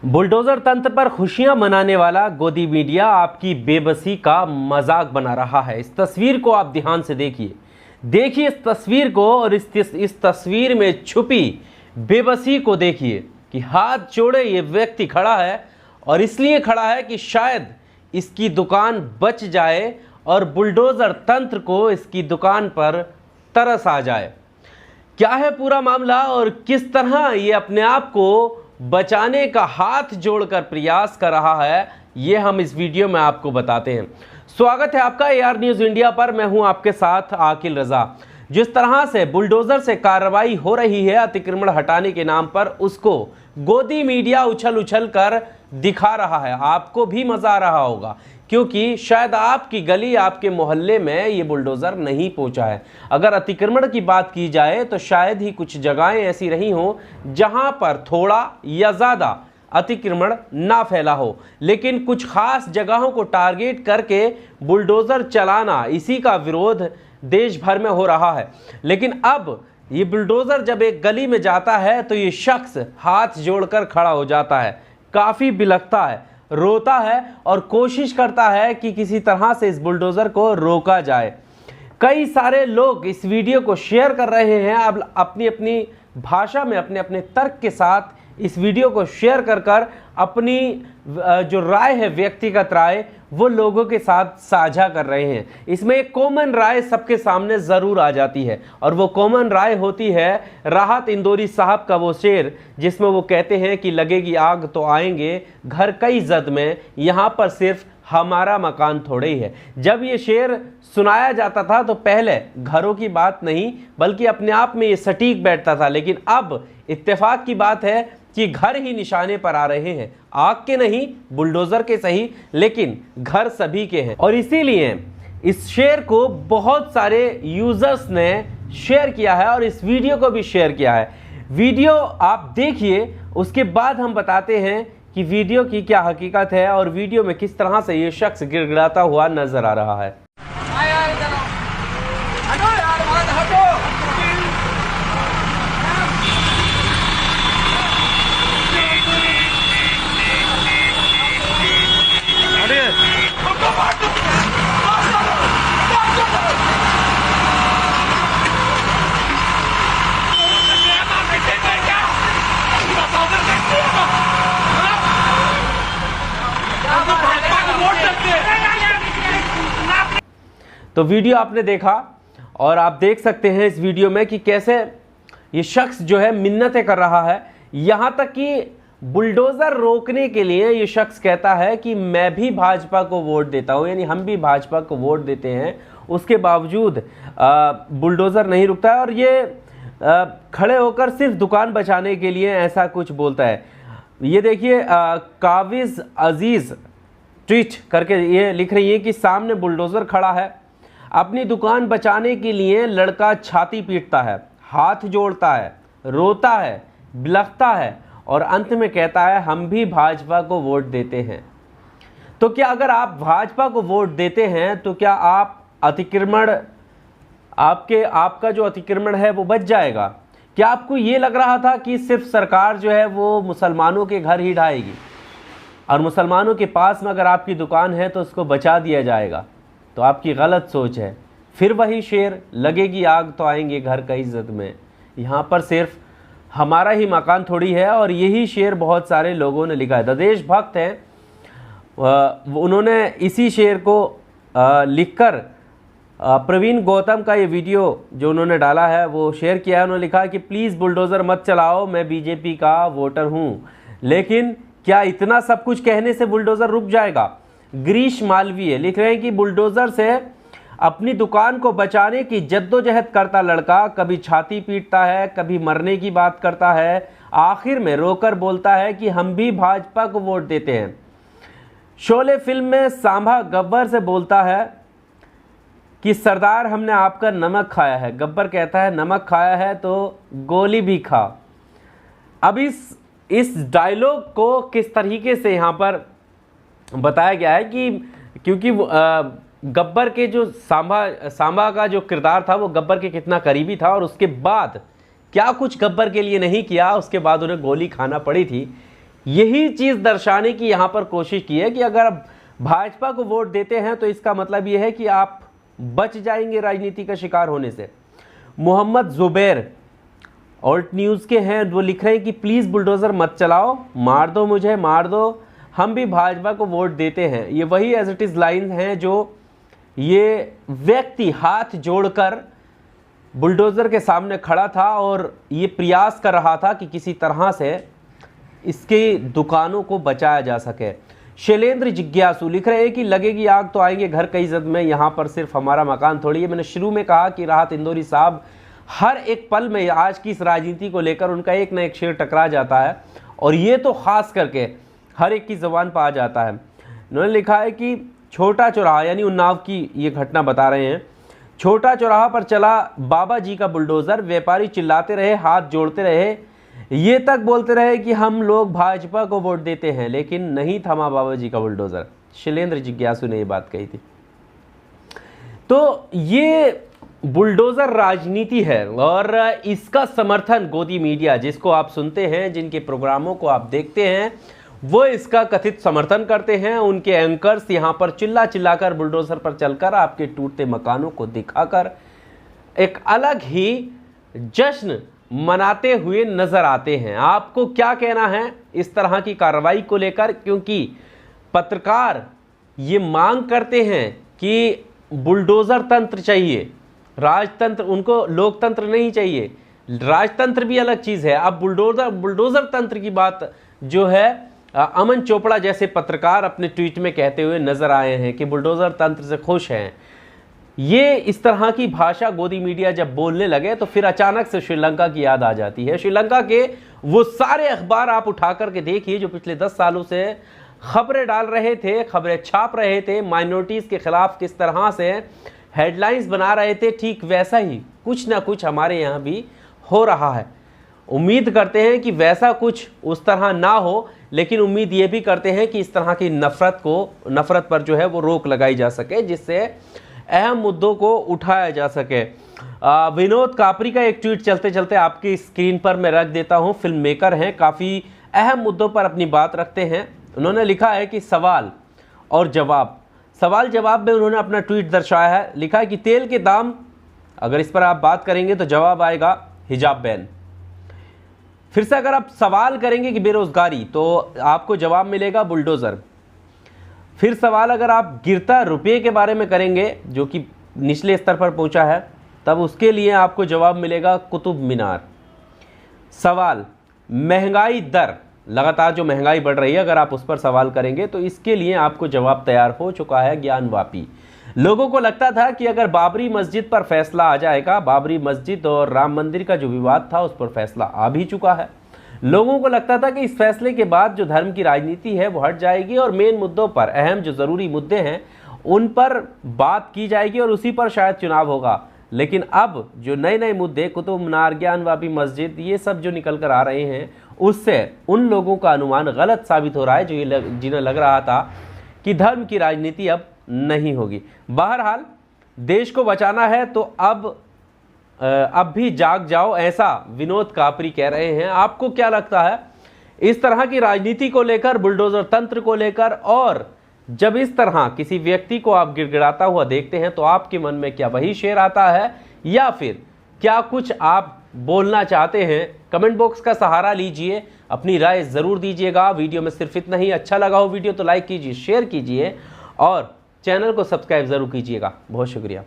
Bulldozer तंत्र पर खुशियां मनाने वाला गोदी मीडिया आपकी बेबसी का मजाक बना रहा है। इस तस्वीर को आप ध्यान से देखिए इस तस्वीर को, और इस तस्वीर में छुपी बेबसी को देखिए कि हाथ जोड़े ये व्यक्ति खड़ा है, और इसलिए खड़ा है कि शायद इसकी दुकान बच जाए और बुलडोजर तंत्र को इसकी दुकान पर तरस आ जाए। क्या है पूरा मामला और किस तरह ये अपने आप को बचाने का हाथ जोड़कर प्रयास कर रहा है, ये हम इस वीडियो में आपको बताते हैं। स्वागत है आपका AR न्यूज़ इंडिया पर। मैं हूं आपके साथ आकिल रजा। जिस तरह से बुलडोजर से कार्रवाई हो रही है अतिक्रमण हटाने के नाम पर, उसको गोदी मीडिया उछल उछल कर दिखा रहा है। आपको भी मजा आ रहा होगा क्योंकि शायद आपकी गली, आपके मोहल्ले में ये बुलडोजर नहीं पहुंचा है। अगर अतिक्रमण की बात की जाए तो शायद ही कुछ जगहें ऐसी रही हों जहां पर थोड़ा या ज़्यादा अतिक्रमण ना फैला हो, लेकिन कुछ खास जगहों को टारगेट करके बुलडोजर चलाना, इसी का विरोध देश भर में हो रहा है। लेकिन अब ये बुलडोजर जब एक गली में जाता है तो ये शख्स हाथ जोड़कर खड़ा हो जाता है, काफ़ी बिलखता है, रोता है और कोशिश करता है कि किसी तरह से इस बुलडोजर को रोका जाए। कई सारे लोग इस वीडियो को शेयर कर रहे हैं, अब अपनी अपनी भाषा में अपने अपने तर्क के साथ इस वीडियो को शेयर कर अपनी जो राय है, व्यक्तिगत राय, वो लोगों के साथ साझा कर रहे हैं। इसमें एक कॉमन राय सबके सामने ज़रूर आ जाती है, और वो कॉमन राय होती है राहत इंदौरी साहब का वो शेर, जिसमें वो कहते हैं कि लगेगी आग तो आएंगे घर कई जद में, यहाँ पर सिर्फ हमारा मकान थोड़े ही है। जब ये शेर सुनाया जाता था तो पहले घरों की बात नहीं बल्कि अपने आप में ये सटीक बैठता था, लेकिन अब इत्तेफाक की बात है कि घर ही निशाने पर आ रहे हैं। आग के नहीं, बुलडोजर के सही, लेकिन घर सभी के हैं। और इसीलिए इस शेर को बहुत सारे यूजर्स ने शेयर किया है और इस वीडियो को भी शेयर किया है। वीडियो आप देखिए, उसके बाद हम बताते हैं कि वीडियो की क्या हकीकत है और वीडियो में किस तरह से ये शख्स गिड़गिड़ाता हुआ नजर आ रहा है। तो वीडियो आपने देखा और आप देख सकते हैं इस वीडियो में कि कैसे ये शख्स जो है मिन्नतें कर रहा है। यहाँ तक कि बुलडोजर रोकने के लिए ये शख्स कहता है कि मैं भी भाजपा को वोट देता हूँ, यानी हम भी भाजपा को वोट देते हैं। उसके बावजूद बुलडोजर नहीं रुकता है और ये खड़े होकर सिर्फ दुकान बचाने के लिए ऐसा कुछ बोलता है। ये देखिए, काविज अजीज़ ट्वीट करके ये लिख रही है कि सामने बुलडोजर खड़ा है, अपनी दुकान बचाने के लिए लड़का छाती पीटता है, हाथ जोड़ता है, रोता है, बिलखता है और अंत में कहता है हम भी भाजपा को वोट देते हैं। तो क्या अगर आप भाजपा को वोट देते हैं तो क्या आप अतिक्रमण, आपका जो अतिक्रमण है वो बच जाएगा? क्या आपको ये लग रहा था कि सिर्फ सरकार जो है वो मुसलमानों के घर ही ढाएगी और मुसलमानों के पास में अगर आपकी दुकान है तो उसको बचा दिया जाएगा? तो आपकी गलत सोच है। फिर वही शेर, लगेगी आग तो आएंगे घर कई इज्जत में, यहाँ पर सिर्फ हमारा ही मकान थोड़ी है। और यही शेर बहुत सारे लोगों ने लिखा है। द देशभक्त हैं, उन्होंने इसी शेर को लिखकर प्रवीण गौतम का ये वीडियो जो उन्होंने डाला है वो शेयर किया है। उन्होंने लिखा है कि प्लीज़ बुलडोज़र मत चलाओ, मैं बीजेपी का वोटर हूँ। लेकिन क्या इतना सब कुछ कहने से बुलडोज़र रुक जाएगा? गिरीश मालवीय लिख रहे हैं कि बुलडोजर से अपनी दुकान को बचाने की जद्दोजहद करता लड़का कभी छाती पीटता है, कभी मरने की बात करता है, आखिर में रोकर बोलता है कि हम भी भाजपा को वोट देते हैं। शोले फिल्म में सांभा गब्बर से बोलता है कि सरदार हमने आपका नमक खाया है। गब्बर कहता है नमक खाया है तो गोली भी खा। अब इस डायलॉग को किस तरीके से यहाँ पर बताया गया है कि क्योंकि गब्बर के जो सांबा का जो किरदार था वो गब्बर के कितना करीबी था, और उसके बाद क्या कुछ गब्बर के लिए नहीं किया, उसके बाद उन्हें गोली खाना पड़ी थी। यही चीज दर्शाने की यहां पर कोशिश की है कि अगर आप भाजपा को वोट देते हैं तो इसका मतलब यह है कि आप बच जाएंगे राजनीति का शिकार होने से। मोहम्मद जुबैर ऑल्ट न्यूज़ के हैं, वो लिख रहे हैं कि प्लीज़ बुलडोज़र मत चलाओ, मार दो मुझे, मार दो, हम भी भाजपा को वोट देते हैं। ये वही एज इट इज़ लाइन हैं जो ये व्यक्ति हाथ जोड़कर बुलडोज़र के सामने खड़ा था और ये प्रयास कर रहा था कि किसी तरह से इसके दुकानों को बचाया जा सके। शैलेंद्र जिज्ञासु लिख रहे हैं कि लगेगी आग तो आएंगे घर कई जद में, यहाँ पर सिर्फ हमारा मकान थोड़ी है। मैंने शुरू में कहा कि राहत इंदौरी साहब हर एक पल में आज की इस राजनीति को लेकर उनका एक न एक शेर टकरा जाता है और ये तो खास करके हर एक की ज़बान पर आ जाता है। उन्होंने लिखा है कि छोटा चौराहा, यानी उन्नाव की ये घटना बता रहे हैं, छोटा चौराहा पर चला बाबा जी का बुलडोज़र, व्यापारी चिल्लाते रहे, हाथ जोड़ते रहे, ये तक बोलते रहे कि हम लोग भाजपा को वोट देते हैं, लेकिन नहीं थमा बाबा जी का बुलडोज़र। शैलेंद्र जिज्ञासु ने ये बात कही थी। तो ये बुलडोज़र राजनीति है और इसका समर्थन गोदी मीडिया, जिसको आप सुनते हैं, जिनके प्रोग्रामों को आप देखते हैं, वो इसका कथित समर्थन करते हैं। उनके एंकर्स यहाँ पर चिल्ला चिल्लाकर बुलडोज़र पर चलकर आपके टूटते मकानों को दिखाकर एक अलग ही जश्न मनाते हुए नजर आते हैं। आपको क्या कहना है इस तरह की कार्रवाई को लेकर? क्योंकि पत्रकार ये मांग करते हैं कि बुलडोज़र तंत्र चाहिए, राजतंत्र, उनको लोकतंत्र नहीं चाहिए। राजतंत्र भी अलग चीज़ है। अब बुलडोज़र तंत्र की बात जो है, अमन चोपड़ा जैसे पत्रकार अपने ट्वीट में कहते हुए नजर आए हैं कि बुलडोज़र तंत्र से खुश हैं। ये इस तरह की भाषा गोदी मीडिया जब बोलने लगे तो फिर अचानक से श्रीलंका की याद आ जाती है। श्रीलंका के वो सारे अखबार आप उठा करके देखिए जो पिछले 10 सालों से खबरें डाल रहे थे, खबरें छाप रहे थे, माइनॉरिटीज़ के खिलाफ किस तरह से हेडलाइंस बना रहे थे, ठीक वैसा ही कुछ ना कुछ हमारे यहाँ भी हो रहा है। उम्मीद करते हैं कि वैसा कुछ उस तरह ना हो, लेकिन उम्मीद ये भी करते हैं कि इस तरह की नफ़रत पर जो है वो रोक लगाई जा सके, जिससे अहम मुद्दों को उठाया जा सके। विनोद कापरी का एक ट्वीट चलते चलते आपकी स्क्रीन पर मैं रख देता हूं। फिल्म मेकर हैं, काफ़ी अहम मुद्दों पर अपनी बात रखते हैं। उन्होंने लिखा है कि सवाल जवाब में उन्होंने अपना ट्वीट दर्शाया है। लिखा है कि तेल के दाम, अगर इस पर आप बात करेंगे तो जवाब आएगा हिजाब बैन। फिर से अगर आप सवाल करेंगे कि बेरोजगारी, तो आपको जवाब मिलेगा बुलडोज़र। फिर सवाल अगर आप गिरता रुपये के बारे में करेंगे, जो कि निचले स्तर पर पहुंचा है, तब उसके लिए आपको जवाब मिलेगा कुतुब मीनार। सवाल महंगाई दर, लगातार जो महंगाई बढ़ रही है, अगर आप उस पर सवाल करेंगे तो इसके लिए आपको जवाब तैयार हो चुका है ज्ञानवापी। लोगों को लगता था कि अगर बाबरी मस्जिद पर फैसला आ जाएगा, बाबरी मस्जिद और राम मंदिर का जो विवाद था उस पर फैसला आ भी चुका है। लोगों को लगता था कि इस फैसले के बाद जो धर्म की राजनीति है वो हट जाएगी और मेन मुद्दों पर, अहम जो ज़रूरी मुद्दे हैं उन पर बात की जाएगी और उसी पर शायद चुनाव होगा। लेकिन अब जो नए नए मुद्दे, कुतुब मीनार, ज्ञानवापी मस्जिद, ये सब जो निकल कर आ रहे हैं, उससे उन लोगों का अनुमान गलत साबित हो रहा है जिन्हें लग रहा था कि धर्म की राजनीति अब नहीं होगी। बहरहाल देश को बचाना है तो अब भी जाग जाओ, ऐसा विनोद कापरी कह रहे हैं। आपको क्या लगता है इस तरह की राजनीति को लेकर, बुलडोज़र तंत्र को लेकर? और जब इस तरह किसी व्यक्ति को आप गिड़गिड़ाता हुआ देखते हैं तो आपके मन में क्या वही शेर आता है या फिर क्या कुछ आप बोलना चाहते हैं? कमेंट बॉक्स का सहारा लीजिए, अपनी राय ज़रूर दीजिएगा। वीडियो में सिर्फ इतना ही। अच्छा लगा हो वीडियो तो लाइक कीजिए, शेयर कीजिए और चैनल को सब्सक्राइब ज़रूर कीजिएगा। बहुत शुक्रिया।